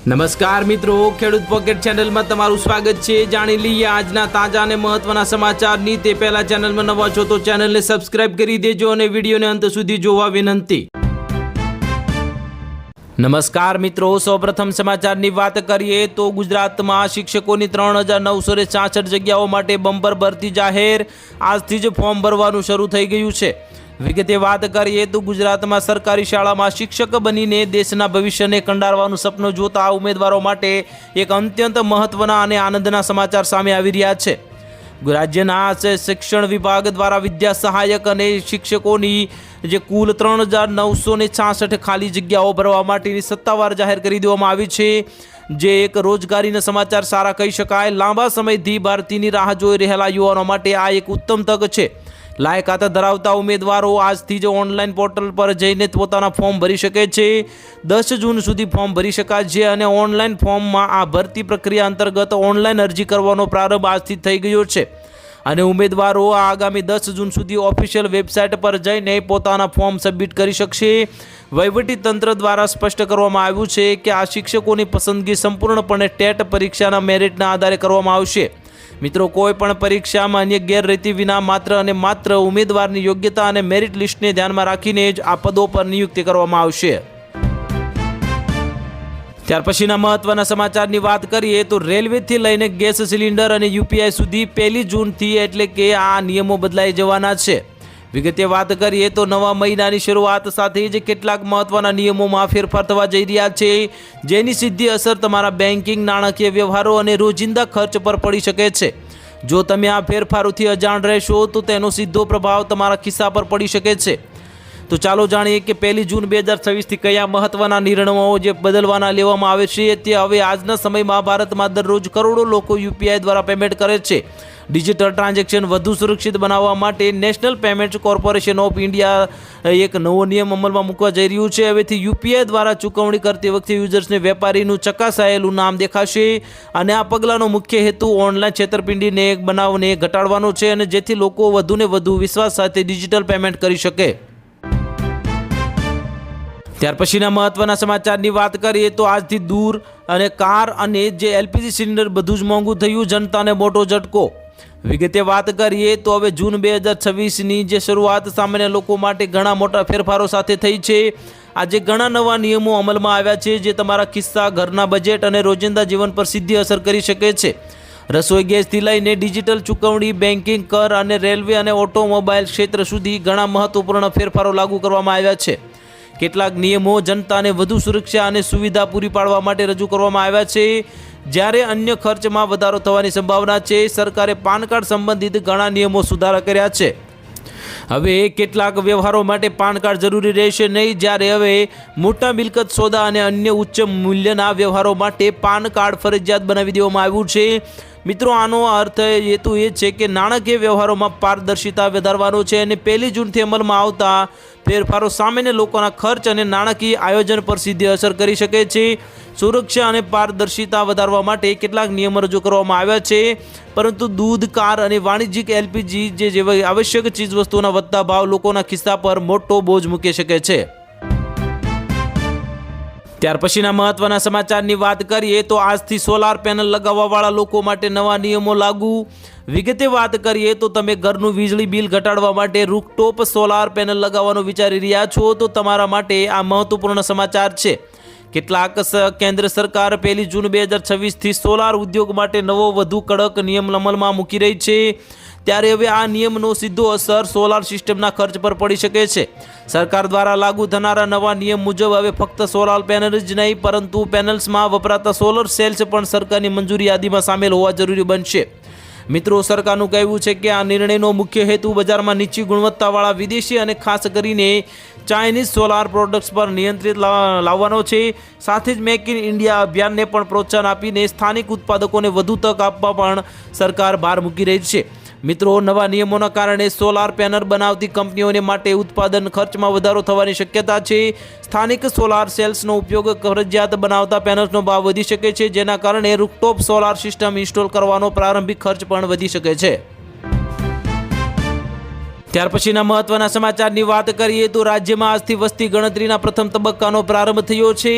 નમસ્કાર મિત્રો, ખેડૂત પોકેટ ચેનલમાં તમારું સ્વાગત છે। જાણી લઈએ આજના તાજા અને મહત્વના સમાચારની। તે પહેલા ચેનલમાં નવા છો તો ચેનલને સબસ્ક્રાઇબ કરી દેજો અને વિડીયોને અંત સુધી જોવા વિનંતી। નમસ્કાર મિત્રો, સૌપ્રથમ સમાચારની વાત કરીએ તો ગુજરાતમાં શિક્ષકોની 3966 જગ્યાઓ માટે બમ્પર ભરતી જાહેર। આજથી જ ફોર્મ ભરવાનું શરૂ થઈ ગયું છે। વિગતે વાત કરીએ તો ગુજરાતમાં સરકારી શાળામાં શિક્ષક બનીને દેશના ભવિષ્યને કંડારવાનું સપનું જોતા ઉમેદવારો માટે એક અત્યંત મહત્વના અને આનંદના સમાચાર સામે આવી રહ્યા છે। રાજ્યના શિક્ષણ વિભાગ દ્વારા વિદ્યા સહાયક અને શિક્ષકોની જે કુલ 3966 ખાલી જગ્યાઓ ભરવા માટેની સત્તાવાર જાહેર કરી દેવામાં આવી છે। જે એક રોજગારીના સમાચાર સારા કહી શકાય। લાંબા સમયથી ભરતીની રાહ જોઈ રહેલા યુવાનો માટે આ એક ઉત્તમ તક છે। લાયકાત ધરાવતા ઉમેદવારો આજથી જ ઓનલાઈન પોર્ટલ પર જઈને પોતાના ફોર્મ ભરી શકે છે। 10 જૂન સુધી ફોર્મ ભરી શકાય છે અને ઓનલાઈન ફોર્મમાં આ ભરતી પ્રક્રિયા અંતર્ગત ઓનલાઈન અરજી કરવાનો પ્રારંભ આજથી થઈ ગયો છે અને ઉમેદવારો આગામી 10 જૂન સુધી ઓફિશિયલ વેબસાઇટ પર જઈને પોતાના ફોર્મ સબમિટ કરી શકશે। વહીવટીતંત્ર દ્વારા સ્પષ્ટ કરવામાં આવ્યું છે કે આ શિક્ષકોની પસંદગી સંપૂર્ણપણે ટેટ પરીક્ષાના મેરિટના આધારે કરવામાં આવશે। મિત્રો, કોઈ પણ પરીક્ષામાં અન્ય ગેરરીતિ વિના માત્ર અને માત્ર ઉમેદવારની યોગ્યતા અને મેરિટ લિસ્ટને ધ્યાનમાં રાખીને જ આ પદો પર નિયુક્તિ કરવામાં આવશે। ત્યાર પછીના મહત્વના સમાચારની વાત કરીએ તો રેલવેથી લઈને ગેસ સિલિન્ડર અને યુપીઆઈ સુધી 1 જૂનથી એટલે કે આ નિયમો બદલાઈ જવાના છે। વિગતે વાત કરીએ તો નવા મહિનાની શરૂઆત સાથે જ કેટલાક મહત્વના નિયમોમાં ફેરફાર થવા જઈ રહ્યા છે, જેની સીધી અસર તમારા બેન્કિંગ, નાણાકીય વ્યવહારો અને રોજિંદા ખર્ચ પર પડી શકે છે। જો તમે આ ફેરફારોથી અજાણ રહેશો તો તેનો સીધો પ્રભાવ તમારા ખિસ્સા પર પડી શકે છે। તો ચાલો જાણીએ કે 1 જૂન 2026થી કયા મહત્વના નિર્ણયો જે બદલવાના લેવામાં આવે છે। તે હવે આજના સમયમાં ભારતમાં દરરોજ કરોડો લોકો યુપીઆઈ દ્વારા પેમેન્ટ કરે છે। ડિજિટલ ટ્રાન્ઝેક્શન વધુ સુરક્ષિત બનાવવા માટે national payment corporation of India એક નવો નિયમ અમલમાં મૂકવા જઈ રહ્યું છે। હવેથી યુપીઆઈ દ્વારા ચૂકવણી કરતી વખતે યુઝર્સને વેપારીનું ચકાસાયેલું નામ દેખાશે અને આ પગલાંનો મુખ્ય હેતુ ઓનલાઈન છેતરપિંડીને બનાવને ઘટાડવાનો છે અને જેથી લોકો વધુને વધુ વિશ્વાસ સાથે ડિજિટલ પેમેન્ટ કરી શકે। ત્યાર પછીના મહત્વના સમાચારની વાત કરીએ તો આજથી દૂર અને કાર અને જે એલપીજી સિલિન્ડર બધું જ મોંઘું થયું, જનતાને મોટો ઝટકો। વિગતે વાત કરીએ તો હવે જૂન 2026ની જે શરૂઆત સામાન્ય લોકો માટે ઘણા મોટા ફેરફારો સાથે થઈ છે। આજે ઘણા નવા નિયમો અમલમાં આવ્યા છે જે તમારા ખિસ્સા, ઘરના બજેટ અને રોજિંદા જીવન પર સીધી અસર કરી શકે છે। રસોઈ ગેસથી લઈને ડિજિટલ ચૂકવણી, બેન્કિંગ, કર અને રેલવે અને ઓટોમોબાઈલ ક્ષેત્ર સુધી ઘણા મહત્વપૂર્ણ ફેરફારો લાગુ કરવામાં આવ્યા છે। કેટલાક નિયમો જનતાને વધુ સુરક્ષા અને સુવિધા પૂરી પાડવા માટે રજૂ કરવામાં આવ્યા છે, જ્યારે અન્ય ખર્ચમાં વધારો થવાની સંભાવના છે। સરકારે પાન કાર્ડ સંબંધિત ઘણા નિયમો સુધારા કર્યા છે। હવે કેટલાક વ્યવહારો માટે પાન કાર્ડ જરૂરી રહેશે નહીં, જ્યારે હવે મોટા મિલકત સોદા અને અન્ય ઉચ્ચ મૂલ્યના વ્યવહારો માટે પાન કાર્ડ ફરજિયાત બનાવી દેવામાં આવ્યું છે। મિત્રો, આનો અર્થ હેતુ એ છે કે નાણાકીય વ્યવહારોમાં પારદર્શિતા વધારવાનો છે અને 1 જૂનથી અમલમાં આવતા ફેરફારો સામાન્ય લોકોના ખર્ચ અને નાણાકીય આયોજન પર સીધી અસર કરી શકે છે। સુરક્ષા અને પારદર્શિતા વધારવા માટે કેટલાક નિયમો રજૂ કરવામાં આવ્યા છે, પરંતુ દૂધ, કાર અને વાણિજ્યિક એલપીજી જેવી આવશ્યક ચીજવસ્તુઓના વધતા ભાવ લોકોના ખિસ્સા પર મોટો બોજ મૂકી શકે છે। ત્યાર પછીના મહત્વના સમાચારની વાત કરીએ તો આજથી સોલાર પેનલ લગાવવાવાળા લોકો માટે નવા નિયમો લાગુ। વિગતે વાત કરીએ તો તમે ઘરનું વીજળી બિલ ઘટાડવા માટે રૂફટોપ સોલાર પેનલ લગાવવાનું વિચારી રહ્યા છો તો તમારા માટે આ મહત્વપૂર્ણ સમાચાર છે। કેટલાક કેન્દ્ર સરકાર 1 જૂન 2026થી સોલાર ઉદ્યોગ માટે નવો વધુ કડક નિયમ અમલમાં મૂકી રહી છે, ત્યારે હવે આ નિયમનો સીધો અસર સોલાર સિસ્ટમના ખર્ચ પર પડી શકે છે। સરકાર દ્વારા લાગુ થનારા નવા નિયમ મુજબ હવે ફક્ત સોલાર પેનલ જ નહીં, પરંતુ પેનલ્સમાં વપરાતા સોલર સેલ્સ પણ સરકારની મંજૂરી યાદીમાં સામેલ હોવા જરૂરી બનશે। મિત્રો, સરકારનું કહેવું છે કે આ નિર્ણયનો મુખ્ય હેતુ બજારમાં નીચી ગુણવત્તાવાળા વિદેશી અને ખાસ કરીને ચાઇનીઝ સોલાર પ્રોડક્ટ્સ પર નિયંત્રિત લાવવાનો છે। સાથે જ મેક ઇન ઇન્ડિયા અભિયાનને પણ પ્રોત્સાહન આપીને સ્થાનિક ઉત્પાદકોને વધુ તક આપવા પણ સરકાર ભાર મૂકી રહી છે। મિત્રો, નવા નિયમોના કારણે સોલાર પેનલ બનાવતી કંપનીઓને માટે ઉત્પાદન ખર્ચમાં વધારો થવાની શક્યતા છે। સ્થાનિક સોલાર સેલ્સનો ઉપયોગ ફરજિયાત બનાવતા પેનલ્સનો ભાવ વધી શકે છે, જેના કારણે રૂફટોપ સોલાર સિસ્ટમ ઇન્સ્ટોલ કરવાનો પ્રારંભિક ખર્ચ પણ વધી શકે છે। ત્યાર પછીના મહત્વના સમાચારની વાત કરીએ તો રાજ્યમાં આજથી વસ્તી ગણતરીના પ્રથમ તબક્કાનો પ્રારંભ થયો છે.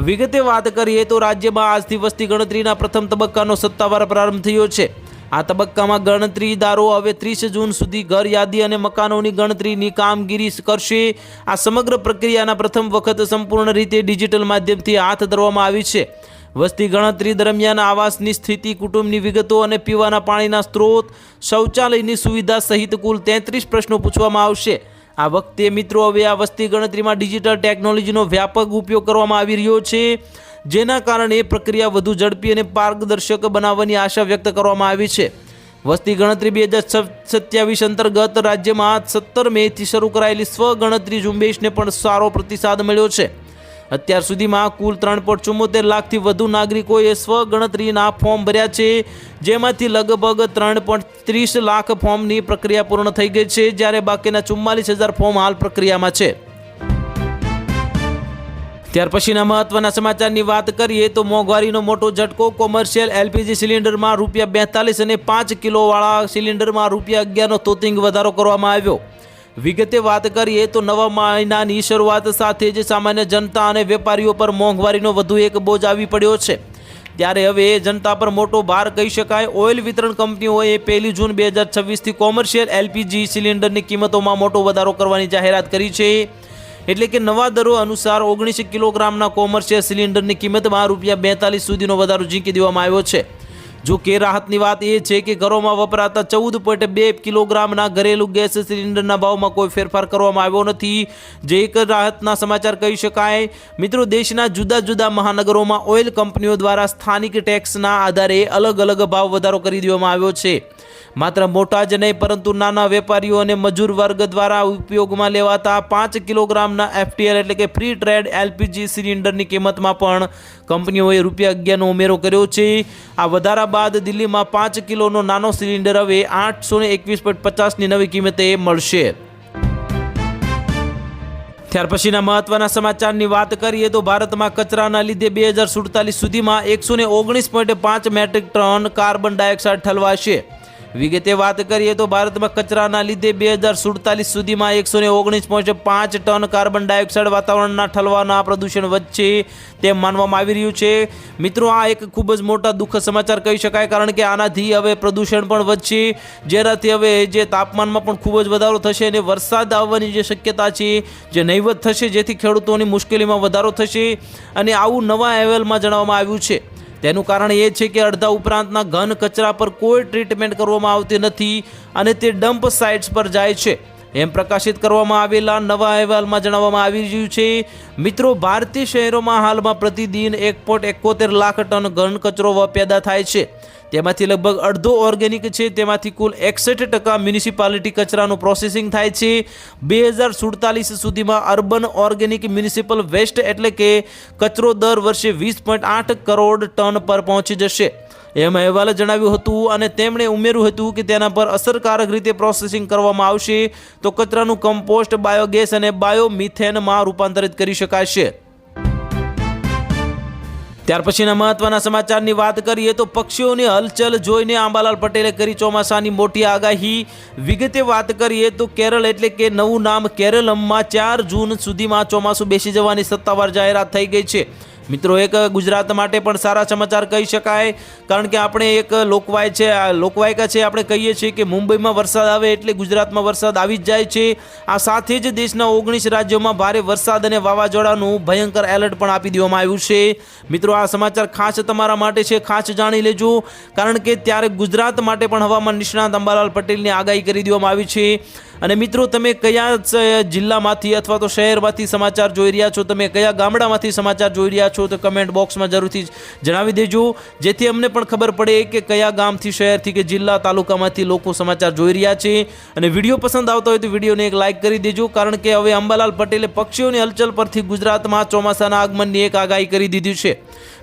વિગતે વાત કરીએ તો રાજ્યમાં આજથી વસ્તી ગણતરીના પ્રથમ તબક્કાનો સત્તાવાર પ્રારંભ થયો છે. આ તબક્કામાં ગણતરીદારો હવે 30 જૂન સુધી ઘર યાદી અને મકાનોની ગણતરીની કામગીરી કરશે. આ સમગ્ર પ્રક્રિયાના પ્રથમ વખત સંપૂર્ણ રીતે ડિજિટલ માધ્યમથી હાથ ધરવામાં આવી છે. વસ્તી ગણતરી દરમિયાન આવાસની સ્થિતિ, કુટુંબની વિગતો અને પીવાના પાણીના સ્ત્રોત, શૌચાલયની સુવિધા સહિત કુલ 33 પ્રશ્નો પૂછવામાં આવશે. આ વખતે મિત્રો હવે આ વસ્તી ગણતરીમાં ડિજિટલ ટેકનોલોજીનો વ્યાપક ઉપયોગ કરવામાં આવી રહ્યો છે, જેના કારણે પ્રક્રિયા વધુ ઝડપી અને પારદર્શક બનાવવાની આશા વ્યક્ત કરવામાં આવી છે. વસ્તી ગણતરી 2027 અંતર્ગત રાજ્યમાં 17 મેથી શરૂ કરાયેલી સ્વગણતરી ઝુંબેશને પણ સારો પ્રતિસાદ મળ્યો છે. અત્યાર સુધીમાં કુલ 3.74 લાખથી વધુ નાગરિકોએ સ્વગણતરીના ફોર્મ ભર્યા છે, જેમાંથી લગભગ 3.30 લાખ ફોર્મની પ્રક્રિયા પૂર્ણ થઈ ગઈ છે, જ્યારે બાકીના 44,000 ફોર્મ હાલ પ્રક્રિયામાં છે. ત્યાર પછીના મહત્વના સમાચારની વાત કરીએ તો મોંઘવારીનો મોટો ઝટકો. કોમર્શિયલ એલપીજી સિલિન્ડરમાં ₹42 અને 5 કિલોવાળા સિલિન્ડરમાં ₹11નો તોતિંગ વધારો કરવામાં આવ્યો. વિગતે વાત કરીએ તો નવા મહિનાની શરૂઆત સાથે જ સામાન્ય જનતા અને વેપારીઓ પર મોંઘવારીનો વધુ એક બોજ આવી પડ્યો છે. ત્યારે હવે જનતા પર મોટો ભાર કહી શકાય. ઓઇલ વિતરણ કંપનીઓએ 1 જૂન 2026થી કોમર્શિયલ એલપીજી સિલિન્ડરની કિંમતોમાં મોટો વધારો કરવાની જાહેરાત કરી છે. એટલે કે નવા દરો અનુસાર 19 કિલોગ્રામના કોમર્શિયલ સિલિન્ડરની કિંમતમાં ₹42 સુધીનો વધારો ઝીંકી દેવામાં આવ્યો છે. જો કે રાહતની વાત એ છે કે ઘરોમાં વપરાતા 14.2 કિલોગ્રામના ઘરેલું ગેસ સિલિન્ડરના ભાવમાં કોઈ ફેરફાર કરવામાં આવ્યો નથી, જે એક રાહતના સમાચાર કહી શકાય. મિત્રો, દેશના જુદા જુદા મહાનગરોમાં ઓઇલ કંપનીઓ દ્વારા સ્થાનિક ટેક્સના આધારે અલગ અલગ ભાવ વધારો કરી દેવામાં આવ્યો છે. માત્ર મોટા જ નહીં પરંતુ નાના વેપારીઓ અને મજૂર વર્ગ દ્વારા ઉપયોગમાં લેવાતા 5 કિલોગ્રામના FTL એટલે કે ફ્રી ટ્રેડ એલપીજી સિલિન્ડરની કિંમતમાં પણ કંપનીઓએ ₹11નો ઉમેરો કર્યો છે. આ વધારા બાદ દિલ્હીમાં 5 કિલોનો નાનો સિલિન્ડર હવે 821.50ની નવી કિંમતે મળશે. ત્યાર પછીના મહત્વના સમાચારની વાત કરીએ તો ભારતમાં કચરાના લીધે 2047 સુધીમાં 119.5 મેટ્રિક ટન કાર્બન ડાયોક્સાઇડ ઠલવાશે. વિગતે વાત કરીએ તો ભારતમાં કચરાના લીધે 2047 સુધીમાં 119.5 ટન કાર્બન ડાયોક્સાઇડ વાતાવરણના ઠલવાના પ્રદૂષણ વધશે તેમ માનવામાં આવી રહ્યું છે. મિત્રો, આ એક ખૂબ જ મોટા દુઃખદ સમાચાર કહી શકાય, કારણ કે આનાથી હવે પ્રદૂષણ પણ વધશે, જેનાથી હવે જે તાપમાનમાં પણ ખૂબ જ વધારો થશે અને વરસાદ આવવાની જે શક્યતા છે જે નહીવત થશે, જેથી ખેડૂતોની મુશ્કેલીમાં વધારો થશે. અને આવું નવા અહેવાલમાં જણાવવામાં આવ્યું છે. તેનું કારણ એ છે કે અડધા ઉપરાંતના ઘન કચરા પર કોઈ ટ્રીટમેન્ટ કરવામાં આવતી નથી અને તે ડમ્પ સાઇટ્સ પર જાય છે, એમ પ્રકાશિત કરવામાં આવેલા નવા અહેવાલમાં જણાવવામાં આવી રહ્યું છે. મિત્રો, ભારતીય શહેરોમાં હાલમાં પ્રતિદિન 1.71 લાખ ટન ઘન કચરો પેદા થાય છે. તેમાંથી લગભગ અડધો ઓર્ગેનિક છે. તેમાંથી કુલ 61% મ્યુનિસિપાલિટી કચરાનું પ્રોસેસિંગ થાય છે. 2047 સુધીમાં અર્બન ઓર્ગેનિક મ્યુનિસિપલ વેસ્ટ એટલે કે કચરો દર વર્ષે 20.8 કરોડ ટન પર પહોંચી જશે એમ અહેવાલે જણાવ્યું હતું. અને તેમણે ઉમેર્યું હતું કે તેના પર અસરકારક રીતે પ્રોસેસિંગ કરવામાં આવશે તો કચરાનું કમ્પોસ્ટ, બાયોગેસ અને બાયોમિથેનમાં રૂપાંતરિત કરી શકાશે. ત્યાર પછીના મહત્વના સમાચારની વાત કરીએ તો પક્ષીઓની હલચલ જોઈને અંબાલાલ પટેલે કરી ચોમાસાની મોટી આગાહી. વિગતે વાત કરીએ તો કેરળ એટલે કે નવું નામ કેરળમમાં 4 જૂન સુધીમાં ચોમાસું બેસી જવાની સત્તાવાર જાહેરાત થઈ ગઈ છે. મિત્રો, એક ગુજરાત માટે પણ સારા સમાચાર કહી શકાય, કારણ કે આપણે એક લોકવાયકા છે. આપણે કહીએ છીએ કે મુંબઈમાં વરસાદ આવે એટલે ગુજરાતમાં વરસાદ આવી જ જાય છે. આ સાથે જ દેશના 19 રાજ્યોમાં ભારે વરસાદ અને વાવાઝોડાનું ભયંકર એલર્ટ પણ આપી દેવામાં આવ્યું છે. મિત્રો, આ સમાચાર ખાસ તમારા માટે છે, ખાસ જાણી લેજો, કારણ કે ત્યારે ગુજરાત માટે પણ હવામાન નિષ્ણાત અંબાલાલ પટેલની આગાહી કરી દેવામાં આવી છે. અને મિત્રો, તમે કયા જિલ્લામાંથી અથવા તો શહેરમાંથી સમાચાર જોઈ રહ્યા છો, તમે કયા ગામડામાંથી સમાચાર જોઈ રહ્યા છો, તો કમેન્ટ બોક્સમાં જરૂરથી જણાવી દેજો, જેથી અમને પણ ખબર પડે કે કયા ગામથી, શહેરથી કે જિલ્લા, તાલુકામાંથી લોકો સમાચાર જોઈ રહ્યા છે. અને વિડીયો પસંદ આવતો હોય તો વિડીયોને એક લાઇક કરી દેજો, કારણ કે હવે અંબાલાલ પટેલે પક્ષીઓની હલચલ પરથી ગુજરાતમાં ચોમાસાના આગમનની એક આગાહી કરી દીધી છે.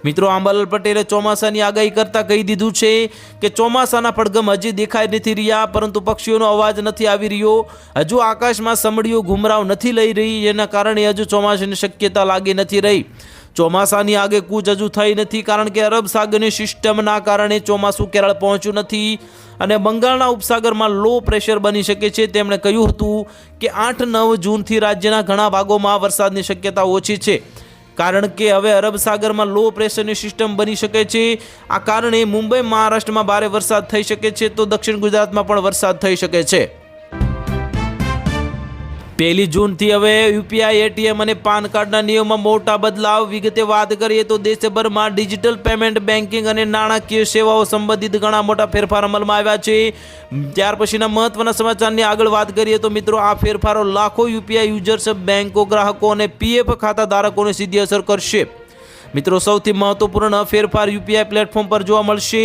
મિત્રો, અંબાલાલ પટેલે ચોમાસાની આગાહી કરતાં કહી દીધું છે કે ચોમાસાના પડઘમ હજી દેખાઈ નથી રહ્યા, પરંતુ પક્ષીઓનો અવાજ નથી આવી રહ્યો. હજુ આકાશમાં સમડીઓ ઘુમરાવ નથી લઈ રહી, જેના કારણે હજુ ચોમાસાની શક્યતા લાગી નથી રહી. ચોમાસાની આગેકૂચ હજુ થઈ નથી, કારણ કે અરબ સાગરની સિસ્ટમના કારણે ચોમાસું કેરળ પહોંચ્યું નથી અને બંગાળના ઉપસાગરમાં લો પ્રેશર બની શકે છે. તેમણે કહ્યું હતું કે 8-9 જૂનથી રાજ્યના ઘણા ભાગોમાં વરસાદની શક્યતા ઓછી છે, કારણ કે હવે અરબ સાગરમાં લો પ્રેશરની સિસ્ટમ બની શકે છે. આ કારણે મુંબઈ, મહારાષ્ટ્રમાં ભારે વરસાદ થઈ શકે છે, તો દક્ષિણ ગુજરાતમાં પણ વરસાદ થઈ શકે છે. 1 જૂનથી હવે યુપીઆઈ, એટીએમ અને પાન કાર્ડના નિયમોમાં મોટા બદલાવ. વિગતે વાત કરીએ તો દેશભરમાં ડિજિટલ પેમેન્ટ, બેન્કિંગ અને નાણાકીય સેવાઓ સંબંધિત ઘણા મોટા ફેરફાર અમલમાં આવ્યા છે. ત્યાર પછીના મહત્વના સમાચારની આગળ વાત કરીએ તો મિત્રો, આ ફેરફારો લાખો યુપીઆઈ યુઝર્સ, બેંકો, ગ્રાહકો અને પીએફ ખાતા ધારકોને સીધી અસર કરશે. મિત્રો, સૌથી મહત્વપૂર્ણ ફેરફાર યુપીઆઈ પ્લેટફોર્મ પર જોવા મળશે,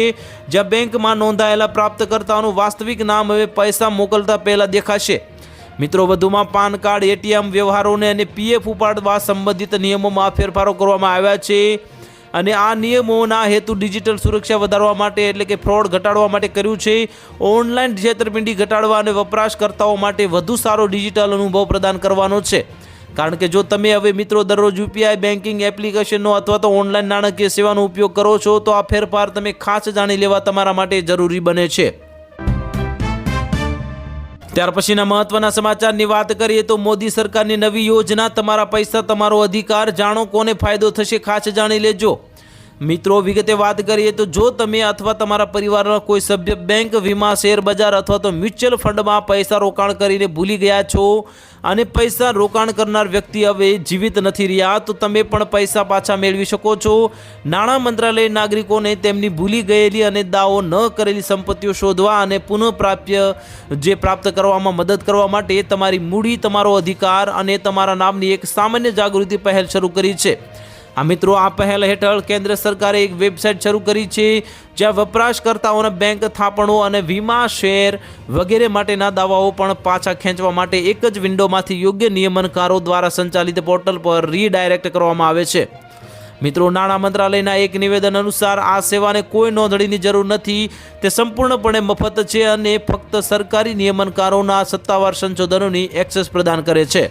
જ્યાં બેંકમાં નોંધાયેલા પ્રાપ્તકર્તાઓનું વાસ્તવિક નામ હવે પૈસા મોકલતા પહેલા દેખાશે. મિત્રો, વધુમાં પાન કાર્ડ, એટીએમ વ્યવહારોને અને પીએફ ઉપાડવા સંબંધિત નિયમોમાં ફેરફારો કરવામાં આવ્યા છે અને આ નિયમોના હેતુ ડિજિટલ સુરક્ષા વધારવા માટે, એટલે કે ફ્રોડ ઘટાડવા માટે કર્યું છે. ઓનલાઈન છેતરપિંડી ઘટાડવા અને વપરાશકર્તાઓ માટે વધુ સારો ડિજિટલ અનુભવ પ્રદાન કરવાનો છે. કારણ કે જો તમે હવે મિત્રો દરરોજ યુપીઆઈ બેન્કિંગ એપ્લિકેશનનો અથવા તો ઓનલાઈન નાણાકીય સેવાનો ઉપયોગ કરો છો, તો આ ફેરફાર તમે ખાસ જાણી લેવા તમારા માટે જરૂરી બને છે. ત્યાર પછીના મહત્વના સમાચારની વાત કરીએ તો મોદી સરકારની નવી યોજના તમારા પૈસા તમારો અધિકાર. જાણો કોને ફાયદો થશે, ખાસ જાણી લેજો. મિત્રો, વિગતે વાત કરીએ તો જો તમે અથવા તમારા પરિવારના કોઈ સભ્ય બેંક, વીમા, શેર બજાર અથવા તો મ્યુચ્યુઅલ ફંડમાં પૈસા રોકાણ કરીને ભૂલી ગયા છો અને પૈસા રોકાણ કરનાર વ્યક્તિ હવે જીવિત નથી રહ્યા, તો તમે પણ પૈસા પાછા મેળવી શકો છો. નાણાં મંત્રાલય નાગરિકોને તેમની ભૂલી ગયેલી અને દાવો ન કરેલી સંપત્તિઓ શોધવા અને પ્રાપ્ત કરવામાં મદદ કરવા માટે તમારી મૂડી, તમારો અધિકાર અને તમારા નામની એક સામાન્ય જાગૃતિ પહેલ શરૂ કરી છે. મિત્રો, આ પહેલ હેઠળ કેન્દ્ર સરકારે એક વેબસાઇટ શરૂ કરી છે, જ્યાં વપરાશકર્તાઓના બેંક થાપણો અને વીમા, શેર વગેરે માટેના દાવાઓ પણ પાછા ખેંચવા માટે એક જ વિન્ડોમાંથી યોગ્ય નિયમનકારો દ્વારા સંચાલિત પોર્ટલ પર રીડાયરેક્ટ કરવામાં આવે છે. મિત્રો, નાણાં મંત્રાલયના એક નિવેદન અનુસાર આ સેવાને કોઈ નોંધણીની જરૂર નથી. તે સંપૂર્ણપણે મફત છે અને ફક્ત સરકારી નિયમનકારોના સત્તાવાર સંશોધનોની એક્સેસ પ્રદાન કરે છે.